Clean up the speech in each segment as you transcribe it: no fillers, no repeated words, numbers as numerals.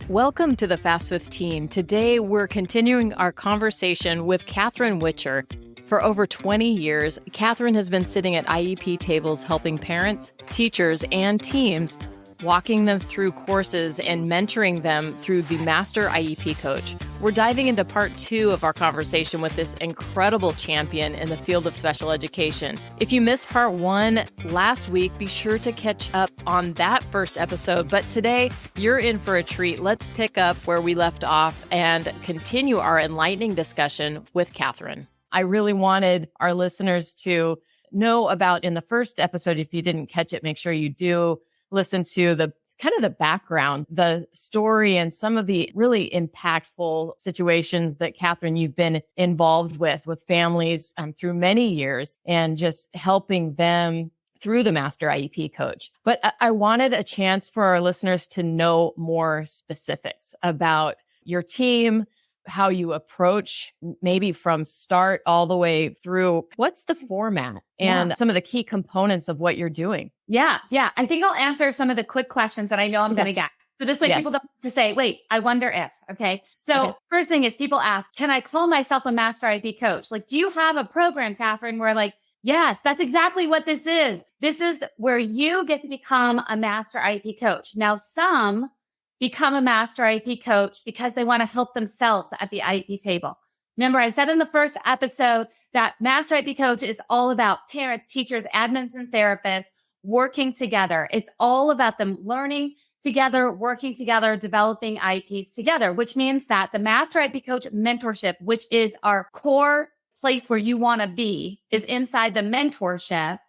Welcome to the Fast 15. Today, we're continuing our conversation with Catherine Whitcher. For over 20 years, Catherine has been sitting at IEP tables helping parents, teachers, and teams, walking them through courses and mentoring them through the Master IEP Coach. We're diving into part 2 of our conversation with this incredible champion in the field of special education. If you missed part 1 last week, be sure to catch up on that first episode. But today, you're in for a treat. Let's pick up where we left off and continue our enlightening discussion with Catherine. I really wanted our listeners to know about in the first episode. If you didn't catch it, make sure you do listen to the kind of the background, the story, and some of the really impactful situations that Catherine, you've been involved with families through many years and just helping them through the Master IEP Coach. But I wanted a chance for our listeners to know more specifics about your team, how you approach maybe from start all the way through. What's the format and some of the key components of what you're doing? Yeah. I think I'll answer some of the quick questions that I know I'm going to get. So this way people don't have to say, wait, I wonder if, okay? So first thing is people ask, can I call myself a Master IEP Coach? Like, do you have a program, Catherine, where like, yes, that's exactly what this is. This is where you get to become a Master IEP Coach. Now, some become a Master IEP Coach because they want to help themselves at the IEP table. Remember, I said in the first episode that Master IEP Coach is all about parents, teachers, admins, and therapists working together. It's all about them learning together, working together, developing IEPs together, which means that the Master IEP Coach Mentorship, which is our core place where you want to be, is inside the mentorship.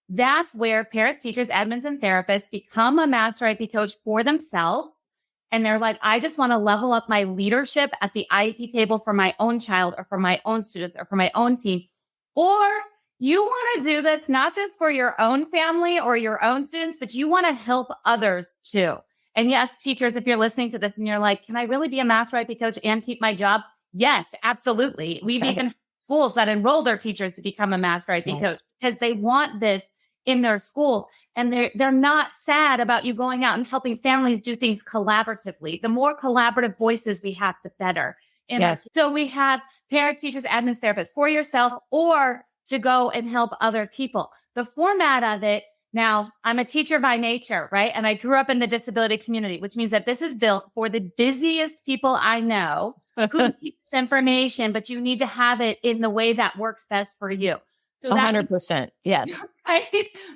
That's where parents, teachers, admins, and therapists become a Master IEP Coach for themselves. And they're like, I just want to level up my leadership at the IEP table for my own child or for my own students or for my own team. Or you want to do this not just for your own family or your own students, but you want to help others too. And yes, teachers, if you're listening to this and you're like, can I really be a Master IEP Coach and keep my job? Yes, absolutely. We've even schools that enroll their teachers to become a Master IEP Coach because they want this in their school. And they're not sad about you going out and helping families do things collaboratively. The more collaborative voices we have, the better. So we have parents, teachers, admins, therapists for yourself or to go and help other people. The format of it, now I'm a teacher by nature, right? And I grew up in the disability community, which means that this is built for the busiest people I know who need this information, but you need to have it in the way that works best for you. So 100%. Yes.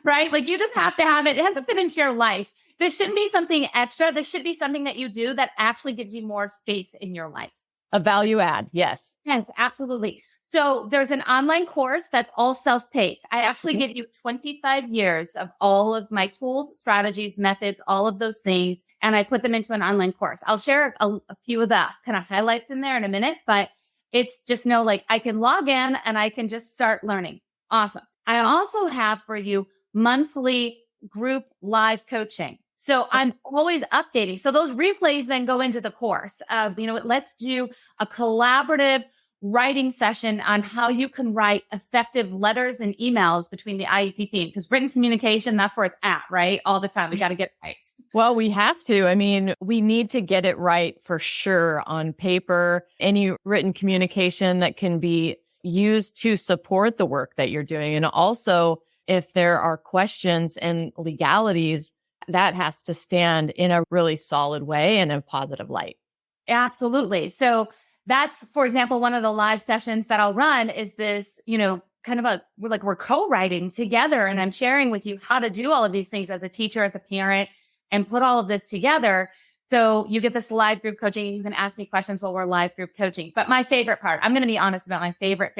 Right. Like you just have to have it. It has to fit into your life. This shouldn't be something extra. This should be something that you do that actually gives you more space in your life. A value add. Yes. Yes, absolutely. So there's an online course that's all self-paced. I actually give you 25 years of all of my tools, strategies, methods, all of those things. And I put them into an online course. I'll share a few of the kind of highlights in there in a minute, but it's just know like I can log in and I can just start learning. Awesome. I also have for you monthly group live coaching. So I'm always updating. So those replays then go into the course of, let's do a collaborative writing session on how you can write effective letters and emails between the IEP team. Because written communication, that's where it's at, right? All the time. We got to get it right. Well, we have to. I mean, we need to get it right for sure on paper. Any written communication that can be used to support the work that you're doing. And also, if there are questions and legalities, that has to stand in a really solid way and a positive light. Absolutely. So that's, for example, one of the live sessions that I'll run is this, kind of we're co-writing together. And I'm sharing with you how to do all of these things as a teacher, as a parent, and put all of this together. So you get this live group coaching and you can ask me questions while we're live group coaching. But my favorite part, I'm going to be honest about my favorite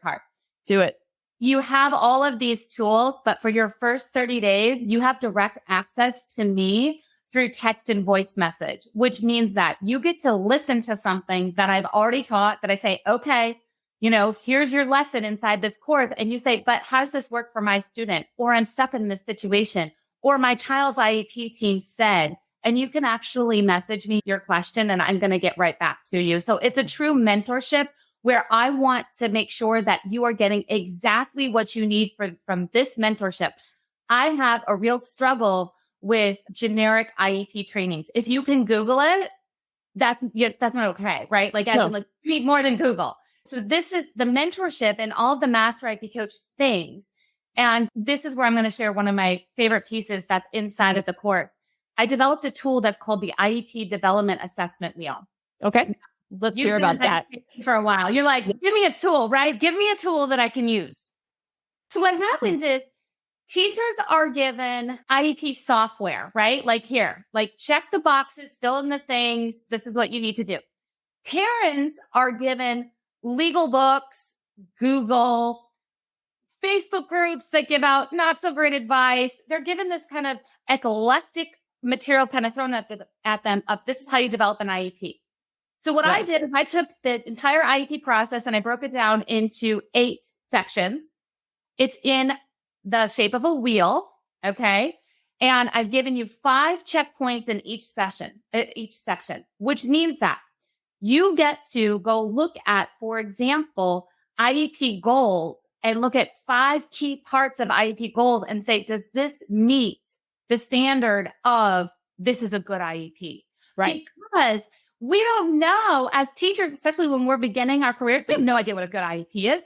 part. Do it. You have all of these tools, but for your first 30 days, you have direct access to me through text and voice message, which means that you get to listen to something that I've already taught that I say, okay, here's your lesson inside this course. And you say, but how does this work for my student? Or I'm stuck in this situation, or my child's IEP team said, and you can actually message me your question and I'm going to get right back to you. So it's a true mentorship where I want to make sure that you are getting exactly what you need from this mentorship. I have a real struggle with generic IEP trainings. If you can Google it, that's not okay, right? Like, as in, like, you need more than Google. So this is the mentorship and all of the Master IEP Coach things. And this is where I'm going to share one of my favorite pieces that's inside of the course. I developed a tool that's called the IEP Development Assessment Wheel. Okay. Let's hear about that. For a while. You're like, give me a tool, right? Give me a tool that I can use. So what happens is teachers are given IEP software, right? Like, here, like, check the boxes, fill in the things. This is what you need to do. Parents are given legal books, Google, Facebook groups that give out not so great advice. They're given this kind of eclectic material kind of thrown at them of, this is how you develop an IEP. So what I did is I took the entire IEP process and I broke it down into 8 sections. It's in the shape of a wheel. Okay. And I've given you 5 checkpoints in each section, which means that you get to go look at, for example, IEP goals and look at 5 key parts of IEP goals and say, does this meet the standard of this is a good IEP? Right. Because we don't know as teachers, especially when we're beginning our careers, we have no idea what a good IEP is.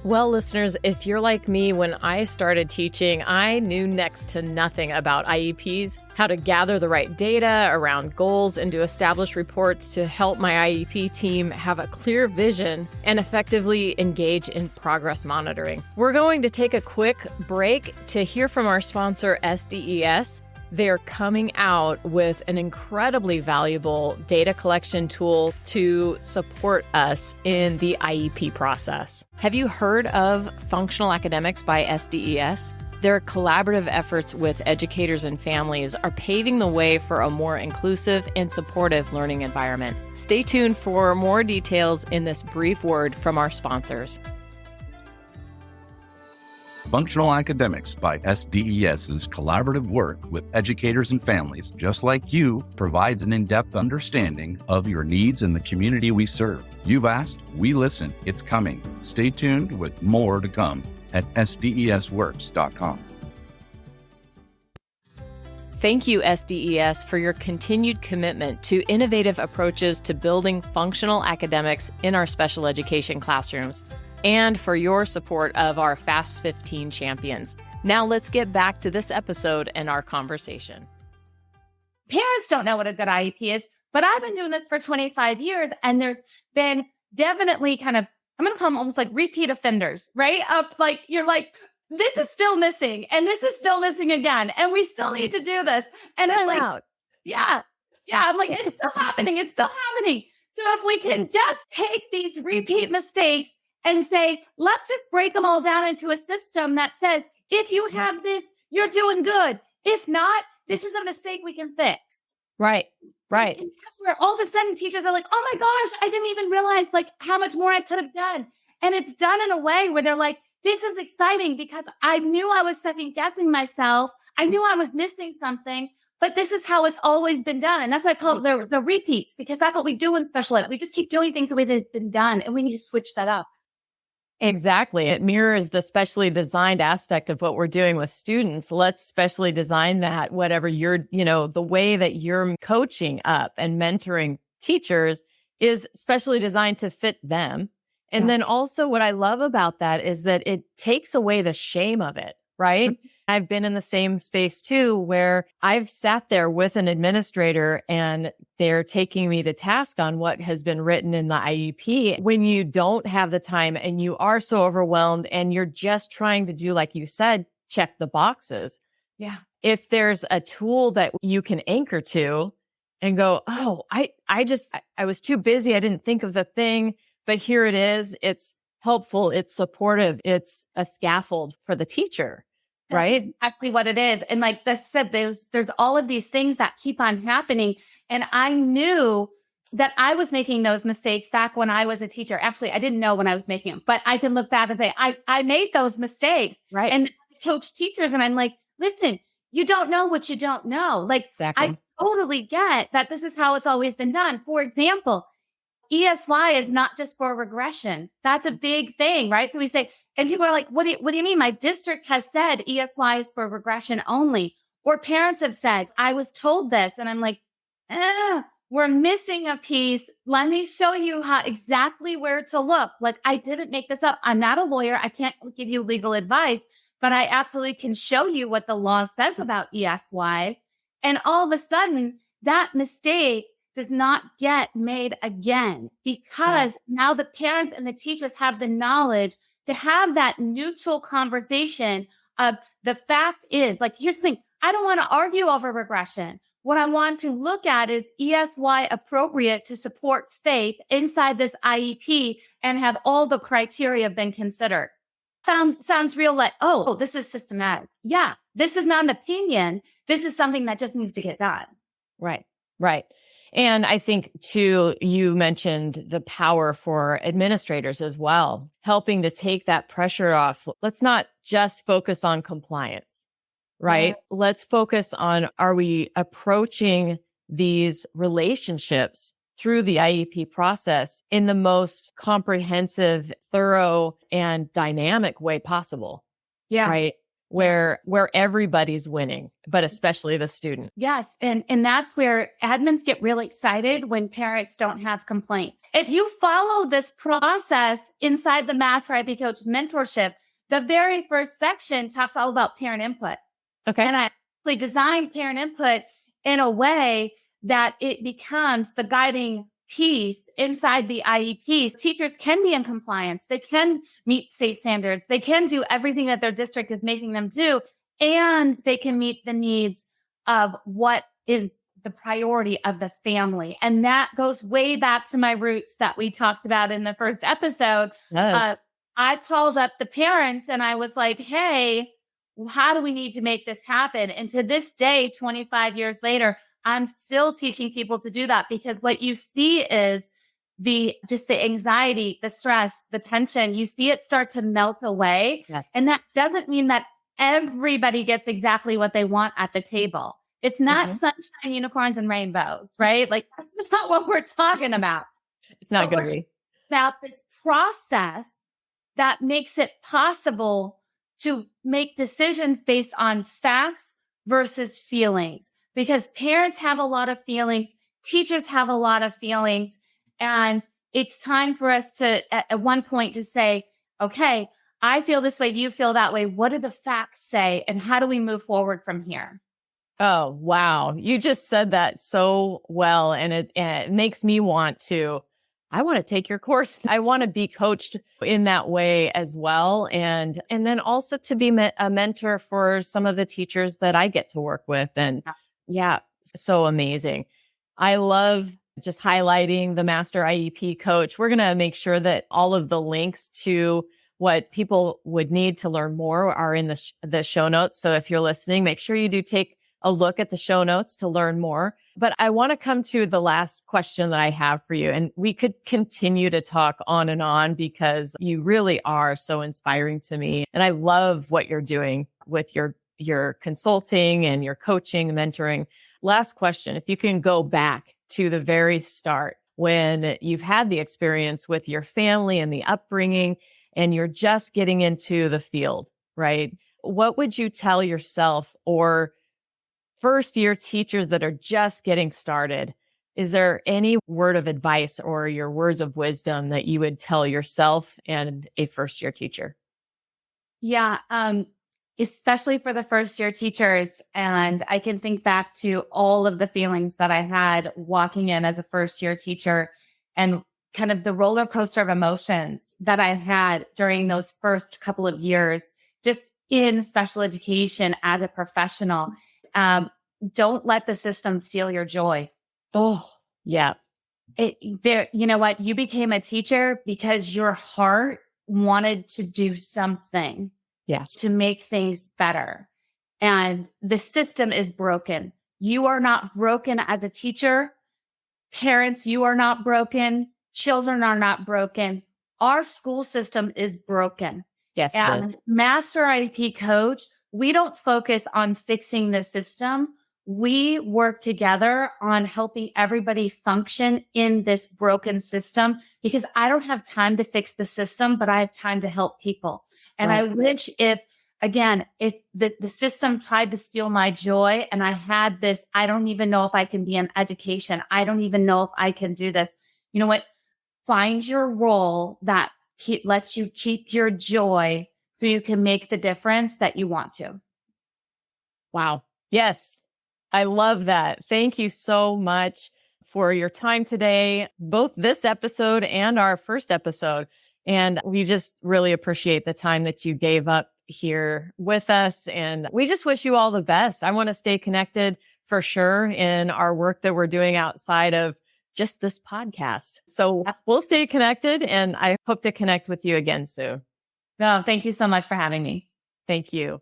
Well, listeners, if you're like me, when I started teaching, I knew next to nothing about IEPs, how to gather the right data around goals, and to establish reports to help my IEP team have a clear vision and effectively engage in progress monitoring. We're going to take a quick break to hear from our sponsor, SDES. They're coming out with an incredibly valuable data collection tool to support us in the IEP process. Have you heard of Functional Academics by SDES? Their collaborative efforts with educators and families are paving the way for a more inclusive and supportive learning environment. Stay tuned for more details in this brief word from our sponsors. Functional Academics by SDES's collaborative work with educators and families just like you provides an in-depth understanding of your needs and the community we serve. You've asked, we listen. It's coming. Stay tuned with more to come at sdesworks.com. Thank you, SDES, for your continued commitment to innovative approaches to building functional academics in our special education classrooms, and for your support of our Fast 15 champions. Now let's get back to this episode and our conversation. Parents don't know what a good IEP is, but I've been doing this for 25 years, and there's been definitely kind of, I'm going to call them almost like repeat offenders, right? Like, you're like, this is still missing, and this is still missing again, and we still need to do this. And it's like, yeah, I'm like, it's still happening. It's still happening. So if we can just take these repeat mistakes and say, let's just break them all down into a system that says, if you have this, you're doing good. If not, this is a mistake we can fix. Right. And that's where all of a sudden teachers are like, oh my gosh, I didn't even realize like how much more I could have done. And it's done in a way where they're like, this is exciting because I knew I was second guessing myself. I knew I was missing something, but this is how it's always been done. And that's why I call it the repeats, because that's what we do in special ed. We just keep doing things the way they've been done, and we need to switch that up. Exactly. It mirrors the specially designed aspect of what we're doing with students. Let's specially design that, whatever you're, the way that you're coaching up and mentoring teachers is specially designed to fit them. And then also what I love about that is that it takes away the shame of it, right? I've been in the same space too, where I've sat there with an administrator and they're taking me to task on what has been written in the IEP. When you don't have the time and you are so overwhelmed and you're just trying to do, like you said, check the boxes. Yeah. If there's a tool that you can anchor to and go, oh, I was too busy. I didn't think of the thing, but here it is. It's helpful. It's supportive. It's a scaffold for the teacher. Right? That's exactly what it is. And like this said, there's all of these things that keep on happening. And I knew that I was making those mistakes back when I was a teacher. Actually, I didn't know when I was making them, but I can look back and say, I made those mistakes. Right. And I coach teachers and I'm like, listen, you don't know what you don't know. Like, exactly. I totally get that this is how it's always been done. For example, ESY is not just for regression. That's a big thing, right? So we say, and people are like, what do you mean? My district has said ESY is for regression only. Or parents have said, I was told this. And I'm like, we're missing a piece. Let me show you how exactly where to look. Like, I didn't make this up. I'm not a lawyer. I can't give you legal advice, but I absolutely can show you what the law says about ESY. And all of a sudden, that mistake does not get made again, because now the parents and the teachers have the knowledge to have that neutral conversation of, the fact is, like, here's the thing. I don't want to argue over regression. What I want to look at is ESY appropriate to support faith inside this IEP, and have all the criteria been considered. Sounds real like, oh, this is systematic. Yeah, this is not an opinion. This is something that just needs to get done. Right, right. And I think too, you mentioned the power for administrators as well, helping to take that pressure off. Let's not just focus on compliance, right? Yeah. Let's focus on, are we approaching these relationships through the IEP process in the most comprehensive, thorough, and dynamic way possible? Yeah. Right. Where everybody's winning, but especially the student. Yes. And that's where admins get really excited when parents don't have complaints. If you follow this process inside the Master IEP Coach Mentorship, the very first section talks all about parent input. Okay. And I actually designed parent input in a way that it becomes the guiding piece inside the IEPs. Teachers can be in compliance. They can meet state standards. They can do everything that their district is making them do, and they can meet the needs of what is the priority of the family. And that goes way back to my roots that we talked about in the first episode. Yes. I called up the parents and I was like, hey, how do we need to make this happen? And to this day, 25 years later, I'm still teaching people to do that, because what you see is the anxiety, the stress, the tension, you see it start to melt away. Yes. And that doesn't mean that everybody gets exactly what they want at the table. It's not sunshine, unicorns, and rainbows, right? Like, that's not what we're talking about. It's not going to be about this process that makes it possible to make decisions based on facts versus feelings. Because parents have a lot of feelings, teachers have a lot of feelings, and it's time for us to, at one point, to say, okay, I feel this way, you feel that way. What do the facts say? And how do we move forward from here? Oh, wow. You just said that so well. And it makes me I want to take your course. I want to be coached in that way as well. And then also to be a mentor for some of the teachers that I get to work with. And yeah, so amazing. I love just highlighting the Master IEP Coach. We're going to make sure that all of the links to what people would need to learn more are in the show notes. So if you're listening, make sure you do take a look at the show notes to learn more. But I want to come to the last question that I have for you. And we could continue to talk on and on, because you really are so inspiring to me. And I love what you're doing with your consulting and your coaching, mentoring. Last question, if you can go back to the very start when you've had the experience with your family and the upbringing, and you're just getting into the field, right? What would you tell yourself, or first year teachers that are just getting started? Is there any word of advice or your words of wisdom that you would tell yourself and a first year teacher? Yeah. Especially for the first year teachers. And I can think back to all of the feelings that I had walking in as a first year teacher, and kind of the roller coaster of emotions that I had during those first couple of years, just in special education as a professional. Don't let the system steal your joy. Oh, yeah. You know what? You became a teacher because your heart wanted to do something. Yes. To make things better. And the system is broken. You are not broken as a teacher. Parents, you are not broken. Children are not broken. Our school system is broken. Yes. And Master IEP Coach, we don't focus on fixing the system. We work together on helping everybody function in this broken system, because I don't have time to fix the system, but I have time to help people. And I wish if again, the system tried to steal my joy, and I had this, I don't even know if I can be in education. I don't even know if I can do this. You know what? Find your role that lets you keep your joy so you can make the difference that you want to. Wow. Yes. I love that. Thank you so much for your time today, both this episode and our first episode. And we just really appreciate the time that you gave up here with us. And we just wish you all the best. I want to stay connected for sure in our work that we're doing outside of just this podcast. So we'll stay connected, and I hope to connect with you again soon. No, thank you so much for having me. Thank you.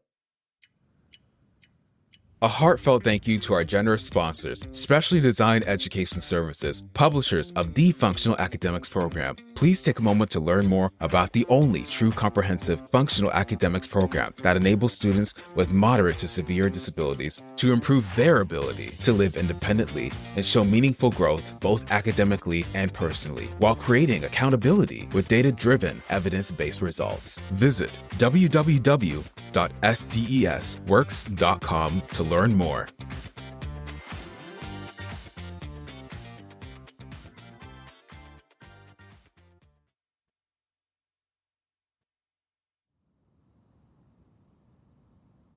A heartfelt thank you to our generous sponsors, Specially Designed Education Services, publishers of the Functional Academics Program. Please take a moment to learn more about the only true comprehensive functional academics program that enables students with moderate to severe disabilities to improve their ability to live independently and show meaningful growth both academically and personally, while creating accountability with data-driven, evidence-based results. Visit www.sdesworks.com to learn more.